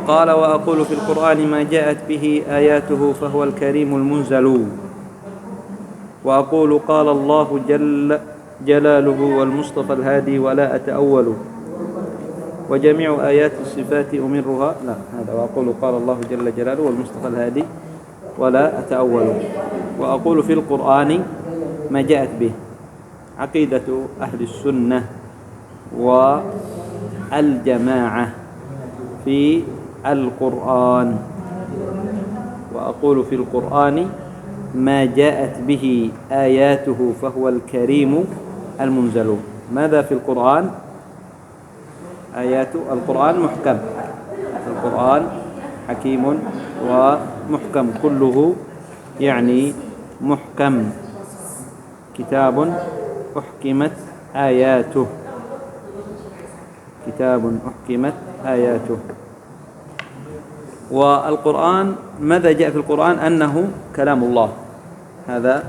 قال وأقول في القرآن ما جاءت به آياته فهو الكريم المنزل. وأقول قال الله جل جلاله والمصطفى الهادي ولا أتأول. وجميع آيات الصفات أمرها لا هذا وأقول قال الله جل جلاله والمصطفى الهادي ولا أتأول. وأقول في القرآن ما جاءت به عقيدة أهل السنة والجماعة في القرآن. وأقول في القرآن ما جاءت به آياته فهو الكريم المنزل. ماذا في القرآن؟ آيات القرآن محكم، القرآن حكيم ومحكم كله، يعني محكم، كتاب أحكمت آياته، كتاب أحكمت آياته. والقرآن ماذا جاء في القرآن؟ أنه كلام الله. هذا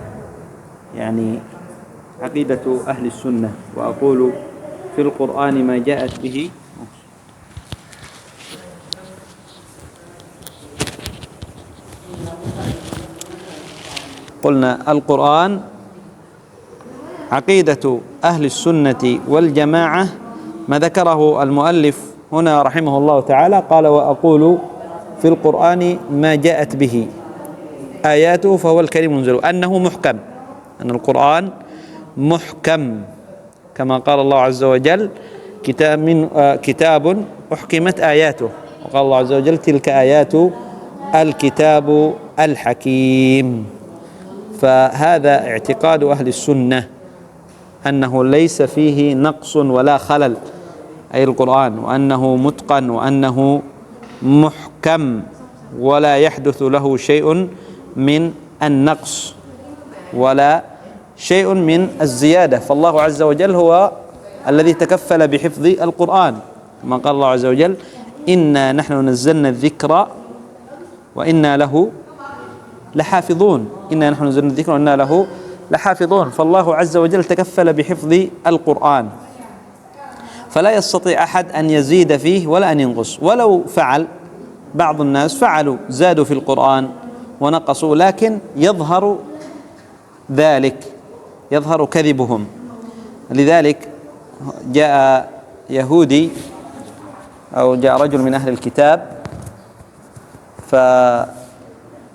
يعني عقيدة أهل السنة. وأقول في القرآن ما جاءت به قلنا القرآن عقيدة أهل السنة والجماعة. ما ذكره المؤلف هنا رحمه الله تعالى قال وأقول في القرآن ما جاءت به آياته فهو الكريم المنزل، أنه محكم، أن القرآن محكم كما قال الله عز وجل كتاب أحكمت آياته. وقال الله عز وجل تلك آيات الكتاب الحكيم. فهذا اعتقاد أهل السنة أنه ليس فيه نقص ولا خلل، أي القرآن، وأنه متقن وأنه محكم ولا يحدث له شيء من النقص ولا شيء من الزيادة. فالله عز وجل هو الذي تكفل بحفظ القرآن، كما قال الله عز وجل إنا نحن نزلنا الذكر وإنا له لحافظون، إنا نحن نزلنا الذكر وإنا له لحافظون. فالله عز وجل تكفل بحفظ القرآن، فلا يستطيع أحد أن يزيد فيه ولا أن ينقص. ولو فعل بعض الناس فعلوا زادوا في القرآن ونقصوا، لكن يظهر ذلك، يظهر كذبهم. لذلك جاء يهودي أو جاء رجل من أهل الكتاب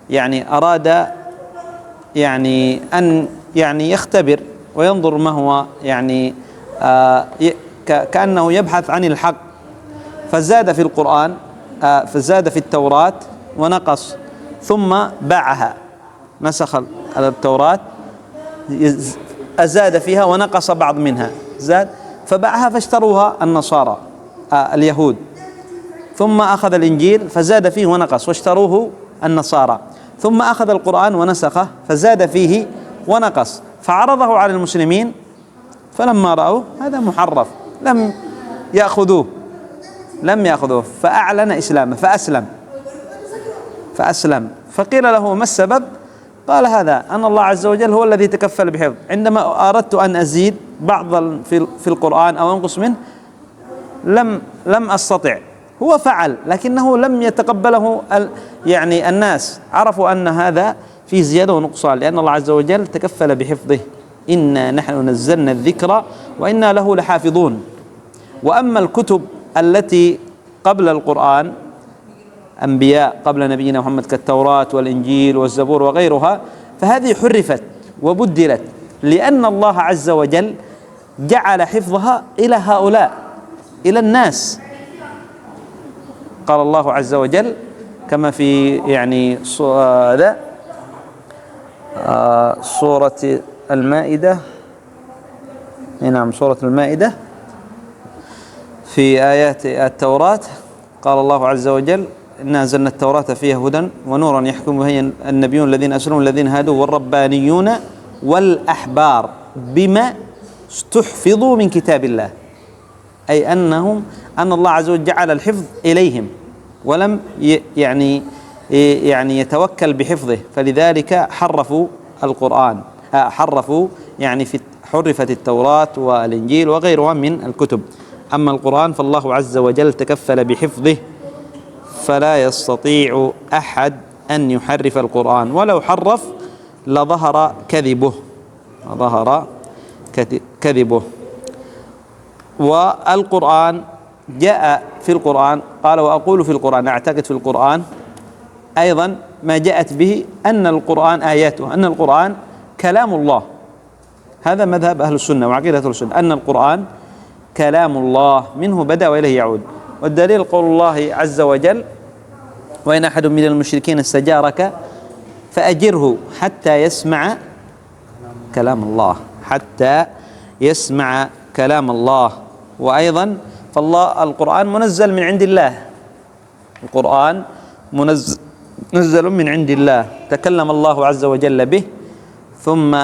يعني أراد يعني أن يختبر وينظر ما هو يعني كأنه يبحث عن الحق، فزاد في القرآن، فزاد في التوراة ونقص، ثم باعها، نسخ التوراة أزاد فيها ونقص بعض منها، زاد فباعها فاشتروها النصارى اليهود، ثم أخذ الإنجيل فزاد فيه ونقص واشتروه النصارى، ثم أخذ القرآن ونسخه فزاد فيه ونقص، فعرضه على المسلمين، فلما رأوه هذا محرف لم يأخذوه فأعلن إسلامه فأسلم. فقيل له ما السبب؟ قال هذا أن الله عز وجل هو الذي تكفل بحفظ، عندما أردت أن أزيد بعض في القرآن أو أنقص منه لم أستطع. هو فعل لكنه لم يتقبله يعني الناس، عرفوا أن هذا فيه زيادة ونقصان، لأن الله عز وجل تكفل بحفظه. إنا نحن نزلنا الذكر وإنا له لحافظون. وأما الكتب التي قبل القرآن، أنبياء قبل نبينا محمد كالتوراة والإنجيل والزبور وغيرها، فهذه حرفت وبدلت، لأن الله عز وجل جعل حفظها إلى هؤلاء، إلى الناس. قال الله عز وجل كما في يعني سورة المائدة، نعم سورة المائدة، في آيات التوراة قال الله عز وجل إنا أنزلنا التوراة فيها هدى ونورا يحكم به النبيون الذين أسلموا الذين هادوا والربانيون والأحبار بما استحفظوا من كتاب الله، أي أن الله عز وجل جعل الحفظ إليهم ولم يعني يتوكل بحفظه، فلذلك حرفوا القرآن، حرفوا يعني حرفت التوراة والإنجيل وغيرها من الكتب. أما القرآن فالله عز وجل تكفل بحفظه، فلا يستطيع أحد أن يحرف القرآن، ولو حرف لظهر كذبه، والقرآن جاء في القرآن، قال وأقول في القرآن، أعتقد في القرآن أيضا ما جاءت به أن القرآن آياته، أن القرآن كلام الله. هذا مذهب أهل السنة وعقيدة أهل السنة، أن القرآن كلام الله، منه بدأ وإليه يعود. والدليل قول الله عز وجل: وإن أحد من المشركين استجارك فأجره حتى يسمع كلام الله، حتى يسمع كلام الله. وأيضا فالله القرآن منزل من عند الله، القرآن منزل من عند الله، تكلم الله عز وجل به، ثم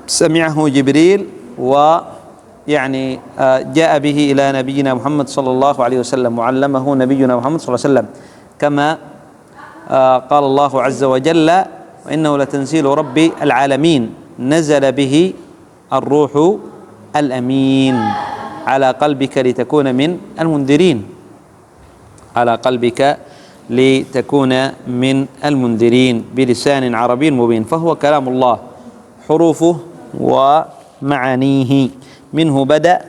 سمعه جبريل ويعني جاء به إلى نبينا محمد صلى الله عليه وسلم، وعلمه نبينا محمد صلى الله عليه وسلم، كما قال الله عز وجل: وإنه لتنزيل رب العالمين نزل به الروح الأمين على قلبك لتكون من المنذرين، على قلبك لتكون من المنذرين بلسان عربي مبين. فهو كلام الله، حروفه ومعانيه، منه بدأ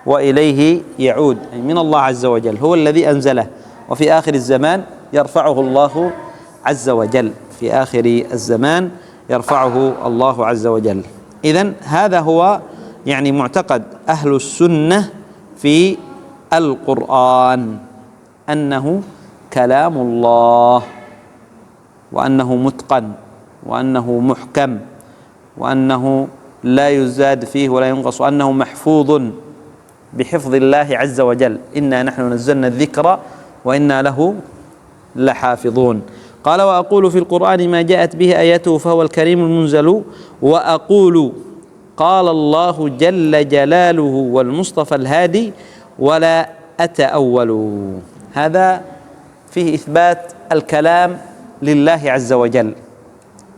وإليه يعود، أي من الله عز وجل، هو الذي أنزله، وفي آخر الزمان يرفعه الله عز وجل، في آخر الزمان يرفعه الله عز وجل. إذن هذا هو يعني معتقد أهل السنة في القرآن، أنه كلام الله، وأنه متقن، وأنه محكم، وأنه لا يزاد فيه ولا ينقص، وأنه محفوظ بحفظ الله عز وجل: إنا نحن نزلنا الذكر وإنا له لحافظون. قال: وأقول في القرآن ما جاءت به آياته فهو الكريم المنزل، وأقول قال الله جل جلاله والمصطفى الهادي ولا أتأول. هذا فيه إثبات الكلام لله عز وجل،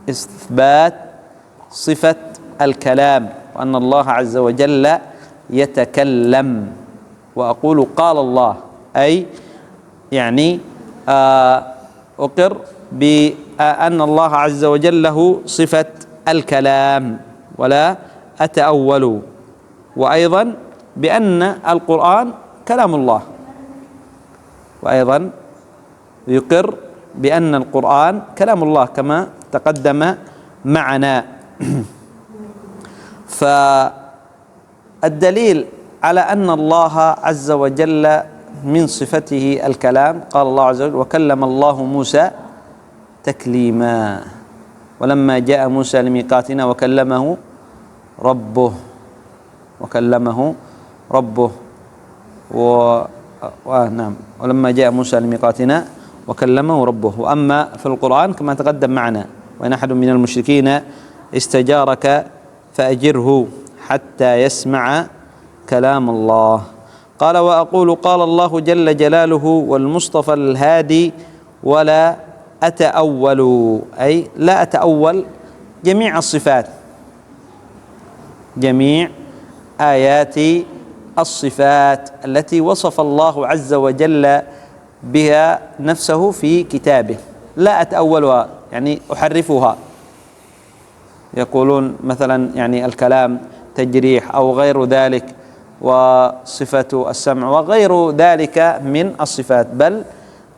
إثبات صفة الكلام، وأن الله عز وجل يتكلم. وأقول قال الله، أي يعني أقر بأن الله عز وجل له صفة الكلام ولا أتأول، وأيضا بأن القرآن كلام الله، وأيضا يقر بأن القرآن كلام الله كما تقدم معنا. فالدليل على أن الله عز وجل من صفته الكلام، قال الله عز وجل: وكلم الله موسى تكليما، ولما جاء موسى لميقاتنا وكلمه ربه، نعم، ولما جاء موسى لميقاتنا وكلمه ربه. وأما في القرآن كما تقدم معنا: وإن أحد من المشركين استجارك فأجره حتى يسمع كلام الله. قال: وأقول قال الله جل جلاله والمصطفى الهادي ولا أتأول، أي لا أتأول جميع الصفات، جميع آيات الصفات التي وصف الله عز وجل بها نفسه في كتابه، لا أتأولها، يعني أحرفها. يقولون مثلا يعني الكلام تجريح أو غير ذلك، وصفة السمع وغير ذلك من الصفات، بل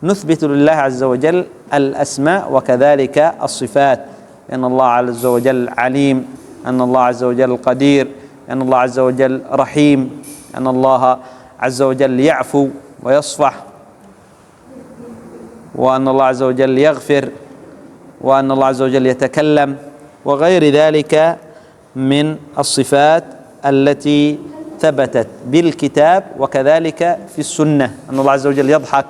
نثبت لله عز وجل الأسماء وكذلك الصفات، لأن الله عز وجل عليم، أن الله عز وجل قدير، أن الله عز وجل رحيم، أن الله عز وجل يعفو ويصفح، وأن الله عز وجل يغفر، وأن الله عز وجل يتكلم، وغير ذلك من الصفات التي ثبتت بالكتاب وكذلك في السنة. أن الله عز وجل يضحك،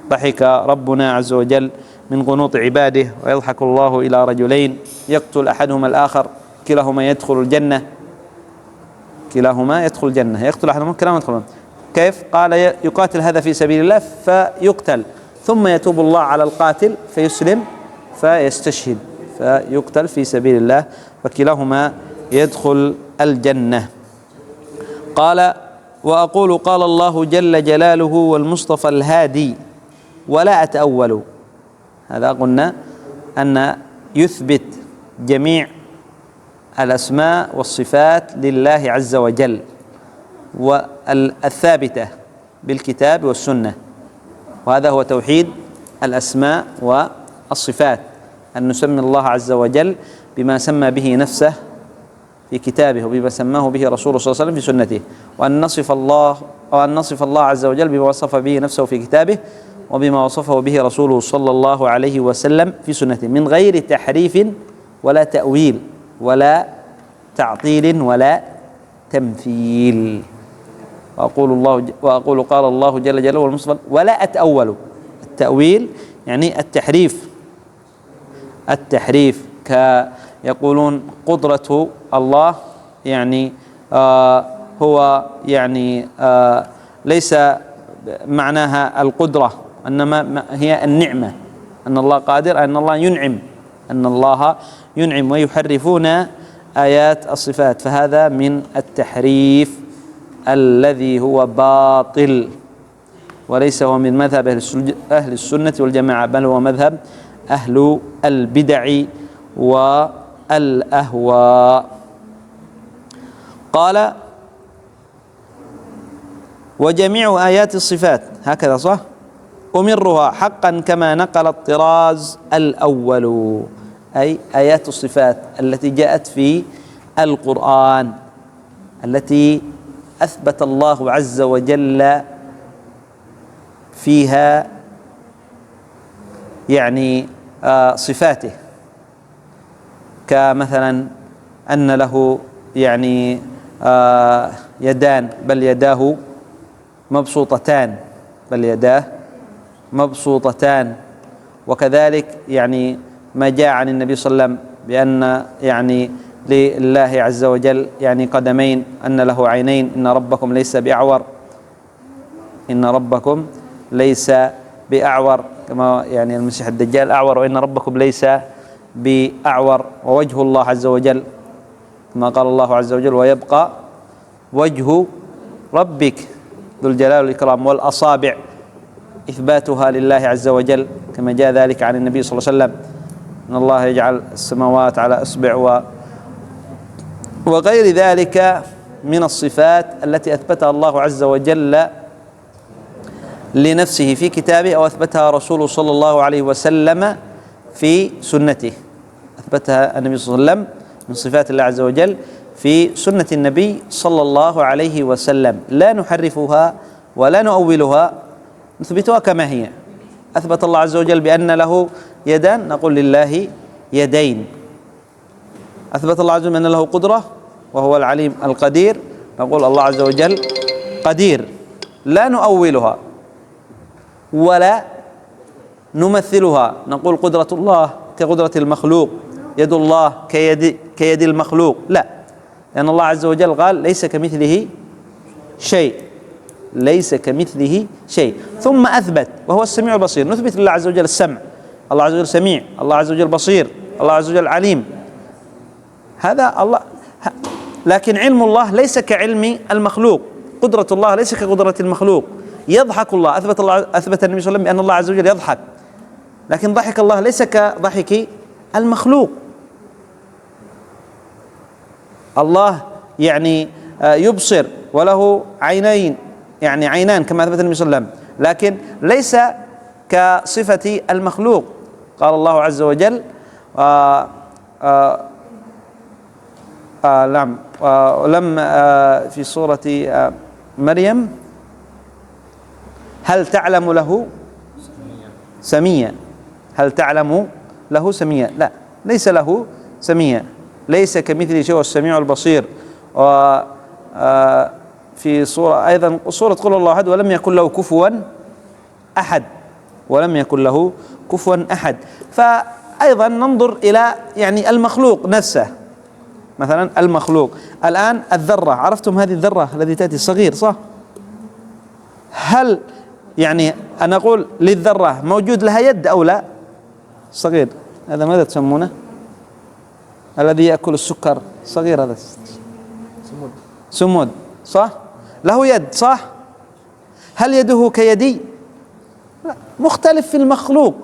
ضحك ربنا عز وجل من قنوط عباده، ويضحك الله إلى رجلين يقتل أحدهما الآخر كلاهما يدخل الجنة، كلاهما يدخل الجنة، يقتل أحدهما كلاهما يدخل الجنة. كيف؟ قال: يقاتل هذا في سبيل الله فيقتل، ثم يتوب الله على القاتل فيسلم فيستشهد، فيقتل في سبيل الله، فكلاهما يدخل الجنة. قال: وأقول قال الله جل جلاله والمصطفى الهادي ولا أتأول. هذا قلنا أن يثبت جميع الأسماء والصفات لله عز وجل والثابتة بالكتاب والسنة، وهذا هو توحيد الأسماء والصفات، أن نسمي الله عز وجل بما سمى به نفسه في كتابه وبما سماه به رسوله صلى الله عليه وسلم في سنته، وأن نصف الله عز وجل بما وصف به نفسه في كتابه وبما وصفه به رسوله صلى الله عليه وسلم في سنته، من غير تحريف ولا تأويل ولا تعطيل ولا تمثيل. وأقول قال الله جل جلاله والمصطفى ولا أتأول. التأويل يعني التحريف يقولون قدرة الله يعني هو يعني ليس معناها القدرة، إنما هي النعمة، أن الله قادر، أن الله ينعم ويحرفون آيات الصفات، فهذا من التحريف الذي هو باطل، وليس هو من مذهب أهل السنة والجماعة، بل هو مذهب أهل البدع والأهواء. قال وجميع آيات الصفات هكذا صح أمرها حقا كما نقل الطراز الأول، أي آيات الصفات التي جاءت في القرآن التي أثبت الله عز وجل فيها يعني صفاته، كمثلا أن له يعني يدان بل يداه مبسوطتان، وكذلك يعني ما جاء عن النبي صلى الله عليه وسلم بأن يعني لله عز وجل يعني قدمين، أن له عينين، إن ربكم ليس بأعور كما يعني المسيح الدجال أعور، وإن ربكم ليس بأعور، ووجه الله عز وجل كما قال الله عز وجل ويبقى وجه ربك ذو الجلال والإكرام، والأصابع إثباتها لله عز وجل كما جاء ذلك عن النبي صلى الله عليه وسلم، إن الله يجعل السماوات على إصبع وغير ذلك من الصفات التي أثبتها الله عز وجل لنفسه في كتابه أو أثبتها رسوله صلى الله عليه وسلم في سنته، أثبتها النبي صلى الله عليه وسلم من صفات الله عز وجل في سنة النبي صلى الله عليه وسلم، لا نحرفها ولا نؤولها، نثبتها كما هي. أثبت الله عز وجل بأن له يدان، نقول لله يدين. أثبت الله عز وجل بأن له قدرة وهو العليم القدير، نقول الله عز وجل قدير، لا نؤولها ولا نمثلها، نقول قدرة الله كقدرة المخلوق، يد الله كيد المخلوق، لا، لأن الله عز وجل قال ليس كمثله شيء، ثم أثبت وهو السميع البصير، نثبت لله عز وجل السمع، الله عز وجل سميع، الله عز وجل بصير، الله عز وجل عليم، هذا الله. لكن علم الله ليس كعلم المخلوق، قدرة الله ليس كقدرة المخلوق، يضحك الله، أثبت النبي صلى الله عليه وسلم بأن الله عز وجل يضحك، لكن ضحك الله ليس كضحك المخلوق. الله يعني يبصر وله عينين، يعني عينان كما أثبت النبي صلى الله عليه وسلم، لكن ليس كصفة المخلوق. قال الله عز وجل نعم لم في سورة مريم هل تعلم له سميا، لا، ليس له سميا، ليس كمثله شيء، السميع البصير. في سورة أيضا سورة قل الله أحد ولم يكن له كفوا أحد، فأيضا ننظر إلى يعني المخلوق نفسه، مثلا المخلوق الآن الذرة، عرفتم هذه الذرة التي تأتي الصغير صح؟ هل يعني أنا أقول للذرة موجود لها يد أو لا؟ صغير، هذا ماذا تسمونه؟ الذي يأكل السكر صغير، هذا سمود صح؟ له يد صح؟ هل يده كيدي؟ لا، مختلف في المخلوق،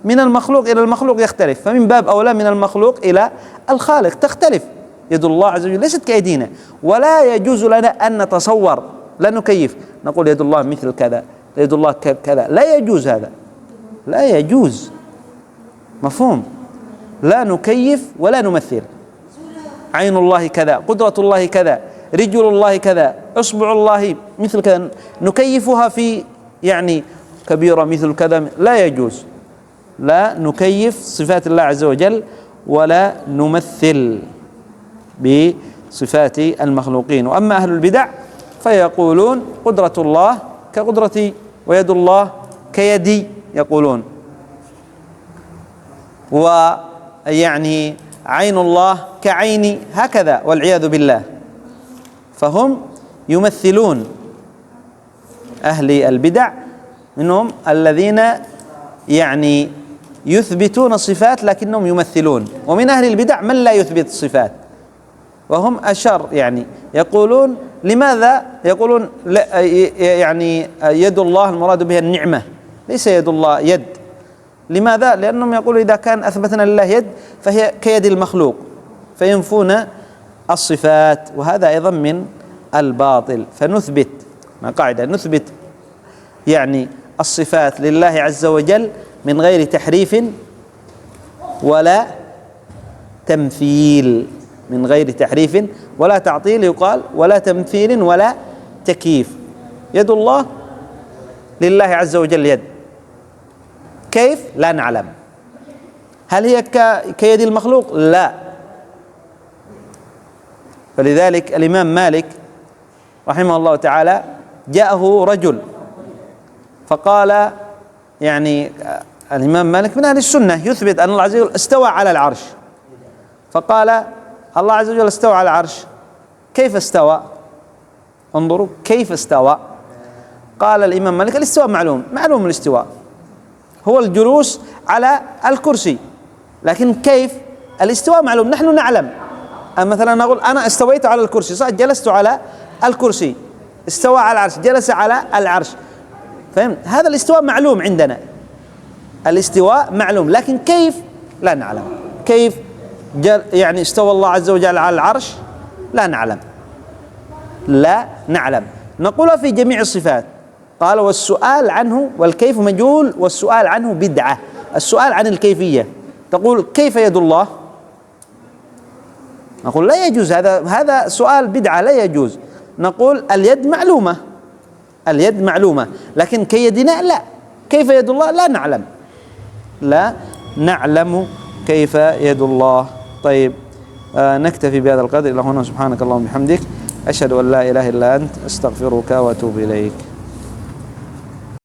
من المخلوق إلى المخلوق يختلف، فمن باب أولى من المخلوق إلى الخالق تختلف. يد الله عز وجل ليست كأيدينا، ولا يجوز لنا أن نتصور، لا نكيف نقول يد الله مثل كذا، يد الله كذا، لا يجوز هذا، لا يجوز، مفهوم؟ لا نكيف ولا نمثل. عين الله كذا، قدرة الله كذا، رجل الله كذا، اصبع الله مثل كذا، نكيفها في يعني كبيرة مثل كذا، لا يجوز. لا نكيف صفات الله عز وجل ولا نمثل بصفات المخلوقين. وأما أهل البدع فيقولون قدرة الله كقدرتي ويد الله كيدي يقولون، ويعني عين الله كعيني هكذا والعياذ بالله. فهم يمثلون، أهل البدع منهم الذين يعني يثبتون الصفات لكنهم يمثلون، ومن أهل البدع من لا يثبت الصفات وهم أشر، يعني يقولون لماذا؟ يقولون يعني يد الله المراد بها النعمة، ليس يد الله يد. لماذا؟ لأنهم يقولون إذا كان أثبتنا لله يد فهي كيد المخلوق، فينفون الصفات، وهذا أيضا من الباطل. فنثبت قاعدة، نثبت يعني الصفات لله عز وجل من غير تحريف ولا تمثيل، من غير تحريف ولا تعطيل يقال، ولا تمثيل ولا تكييف. يد الله لله عز وجل يد، كيف؟ لا نعلم. هل هي كيد المخلوق؟ لا. فلذلك الإمام مالك رحمه الله تعالى جاءه رجل فقال، يعني الإمام مالك من أهل السنة يثبت أن الله عز وجل استوى على العرش، فقال الله عز وجل استوى على العرش، كيف استوى؟ انظروا كيف استوى. قال الإمام مالك الاستواء معلوم، معلوم الاستواء هو الجلوس على الكرسي، لكن كيف؟ الاستواء معلوم، نحن نعلم. مثلا نقول أنا استويت على الكرسي، صح، جلست على الكرسي، استوى على العرش، جلس على العرش، فهمت؟ هذا الاستواء معلوم عندنا، الاستواء معلوم، لكن كيف؟ لا نعلم. كيف يعني استوى الله عز وجل على العرش؟ لا نعلم، لا نعلم. نقول في جميع الصفات. قال والسؤال عنه والكيف مجهول، والسؤال عنه بدعة. السؤال عن الكيفية، تقول كيف يد الله؟ نقول لا يجوز، هذا سؤال بدعة لا يجوز. نقول اليد معلومة، اليد معلومة، لكن كيدنا لا. كيف يد الله؟ لا نعلم، لا نعلم كيف يد الله. طيب نكتفي بهذا القدر إلى هنا. سبحانك اللهم وبحمدك، أشهد أن لا إله إلا أنت، أستغفرك وأتوب إليك.